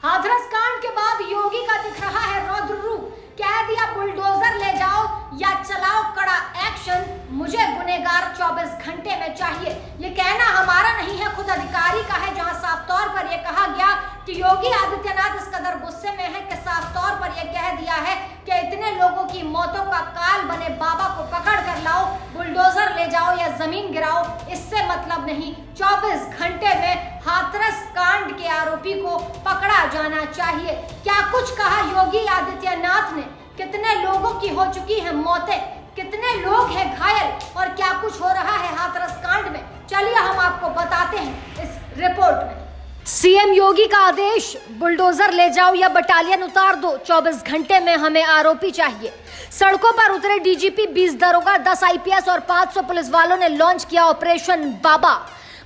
हाथरस कांड के बाद योगी का दिख रहा है रौद्र रूप। कह दिया बुलडोजर ले जाओ या चलाओ कड़ा एक्शन, मुझे गुनहगार 24 घंटे में चाहिए। ये कहना हमारा नहीं है, खुद अधिकारी का है, जहां साफ तौर पर यह कहा गया कि योगी आदित्यनाथ इस कदर गुस्से में है कि साफ तौर पर यह कह दिया है कि इतने लोगों की मौतों का काल बने बाबा को पकड़ कर लाओ, बुलडोजर ले जाओ या जमीन गिराओ, इससे मतलब नहीं। 24 घंटे में हाथरस कांड के आरोपी को पकड़ा जाना चाहिए। क्या कुछ कहा योगी आदित्यनाथ ने? कितने लोगों की हो चुकी है मौतें, कितने लोग हैं घायल और क्या कुछ हो रहा है हाथरस कांड में, चलिए हम आपको बताते हैं इस रिपोर्ट में। सीएम योगी का आदेश, बुलडोजर ले जाओ या बटालियन उतार दो, 24 घंटे में हमें आरोपी चाहिए। सड़कों पर उतरे डीजीपी, 20 दरोगा, 10 आईपीएस और 500 पुलिस वालों ने लॉन्च किया ऑपरेशन बाबा।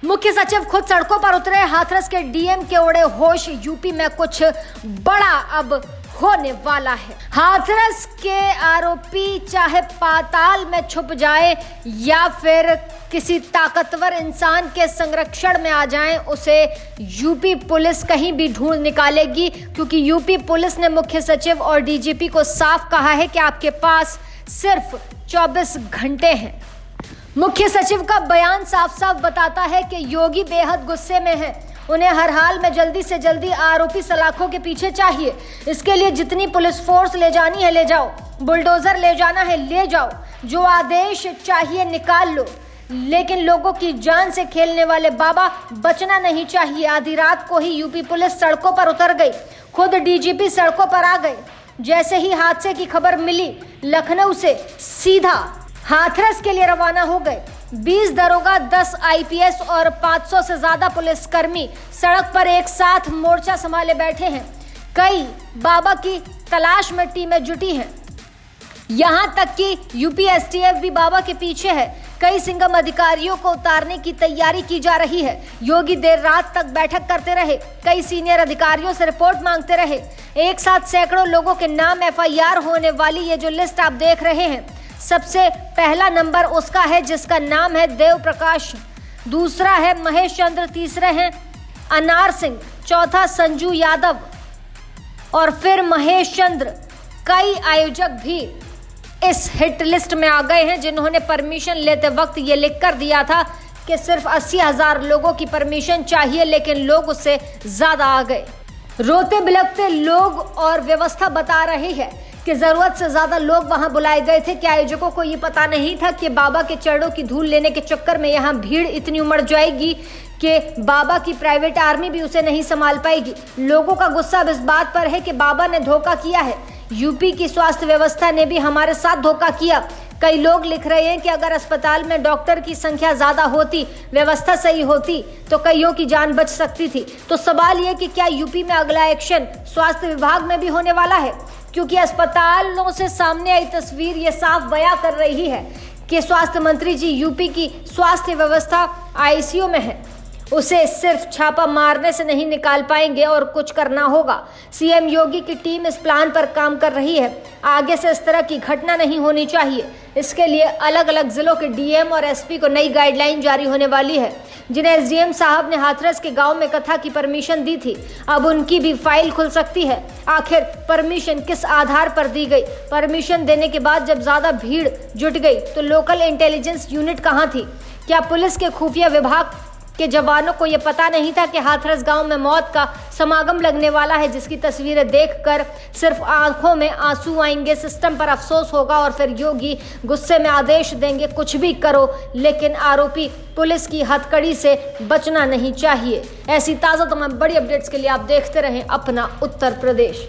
मुख्य सचिव खुद सड़कों पर उतरे, हाथरस के डीएम के उड़े होश, यूपी में कुछ बड़ा अब होने वाला है। हाथरस के आरोपी चाहे पाताल में छुप जाए या फिर किसी ताकतवर इंसान के संरक्षण में आ जाएं, उसे यूपी पुलिस कहीं भी ढूंढ निकालेगी, क्योंकि यूपी पुलिस ने मुख्य सचिव और डीजीपी को साफ कहा है कि आपके पास सिर्फ 24 घंटे हैं। मुख्य सचिव का बयान साफ साफ बताता है कि योगी बेहद गुस्से में है, उन्हें हर हाल में जल्दी से जल्दी आरोपी सलाखों के पीछे चाहिए। इसके लिए जितनी पुलिस फोर्स ले जानी है ले जाओ, बुलडोजर ले जाना है ले जाओ, जो आदेश चाहिए निकाल लो, लेकिन लोगों की जान से खेलने वाले बाबा बचना नहीं चाहिए। आधी रात को ही यूपी पुलिस सड़कों पर उतर गई, खुद डीजीपी सड़कों पर आ गए। जैसे ही हादसे की खबर मिली, लखनऊ से सीधा हाथरस के लिए रवाना हो गए। 20 दरोगा, 10 आईपीएस और 500 से ज्यादा पुलिसकर्मी सड़क पर एक साथ मोर्चा संभाले बैठे हैं। कई बाबा की तलाश में टीमें जुटी हैं, यहां तक कि यूपी एसटीएफ भी बाबा के पीछे है। कई सिंघम अधिकारियों को उतारने की तैयारी की जा रही है। योगी देर रात तक बैठक करते रहे, कई सीनियर अधिकारियों से रिपोर्ट मांगते रहे। एक साथ सैकड़ों लोगों के नाम एफआईआर होने वाली ये जो लिस्ट आप देख रहे हैं, सबसे पहला नंबर उसका है जिसका नाम है देव प्रकाश, दूसरा है महेश चंद्र, तीसरे हैं अनार सिंह, चौथा संजू यादव और फिर महेश चंद्र। कई आयोजक भी इस हिट लिस्ट में आ गए हैं, जिन्होंने परमिशन लेते वक्त ये लिख कर दिया था कि सिर्फ 80,000 लोगों की परमिशन चाहिए, लेकिन लोग उससे ज्यादा आ गए। रोते बिलखते लोग और व्यवस्था बता रही है कि जरूरत से ज्यादा लोग वहां बुलाए गए थे। कि आयोजकों को ये पता नहीं था कि बाबा के चरणों की धूल लेने के चक्कर में यहाँ भीड़ इतनी उमड़ जाएगी कि बाबा की प्राइवेट आर्मी भी उसे नहीं संभाल पाएगी। लोगों का गुस्सा अब इस बात पर है कि बाबा ने धोखा किया है, यूपी की स्वास्थ्य व्यवस्था ने भी हमारे साथ धोखा किया। कई लोग लिख रहे हैं कि अगर अस्पताल में डॉक्टर की संख्या ज्यादा होती, व्यवस्था सही होती, तो कईयों की जान बच सकती थी। तो सवाल ये कि क्या यूपी में अगला एक्शन स्वास्थ्य विभाग में भी होने वाला है? क्योंकि अस्पतालों से सामने आई तस्वीर ये साफ बयां कर रही है कि स्वास्थ्य मंत्री जी यूपी की स्वास्थ्य व्यवस्था आईसीयू में है, उसे सिर्फ छापा मारने से नहीं निकाल पाएंगे और कुछ करना होगा। सीएम योगी की टीम इस प्लान पर काम कर रही है। आगे से इस तरह की घटना नहीं होनी चाहिए। इसके लिए अलग अलग जिलों के डीएम और एसपी को नई गाइडलाइन जारी होने वाली है, जिन्हें एसडीएम साहब ने हाथरस के गांव में कथा की परमिशन दी थी। अब उनकी भी फाइल खुल सकती है। आखिर परमिशन किस आधार पर दी गई? परमिशन देने के बाद जब ज्यादा भीड़ जुट गई तो लोकल इंटेलिजेंस यूनिट कहाँ थी? क्या पुलिस के खुफिया विभाग के जवानों को यह पता नहीं था कि हाथरस गांव में मौत का समागम लगने वाला है, जिसकी तस्वीरें देखकर सिर्फ आंखों में आंसू आएंगे, सिस्टम पर अफसोस होगा और फिर योगी गुस्से में आदेश देंगे कुछ भी करो, लेकिन आरोपी पुलिस की हथकड़ी से बचना नहीं चाहिए। ऐसी ताज़ा तमाम बड़ी अपडेट्स के लिए आप देखते रहें अपना उत्तर प्रदेश।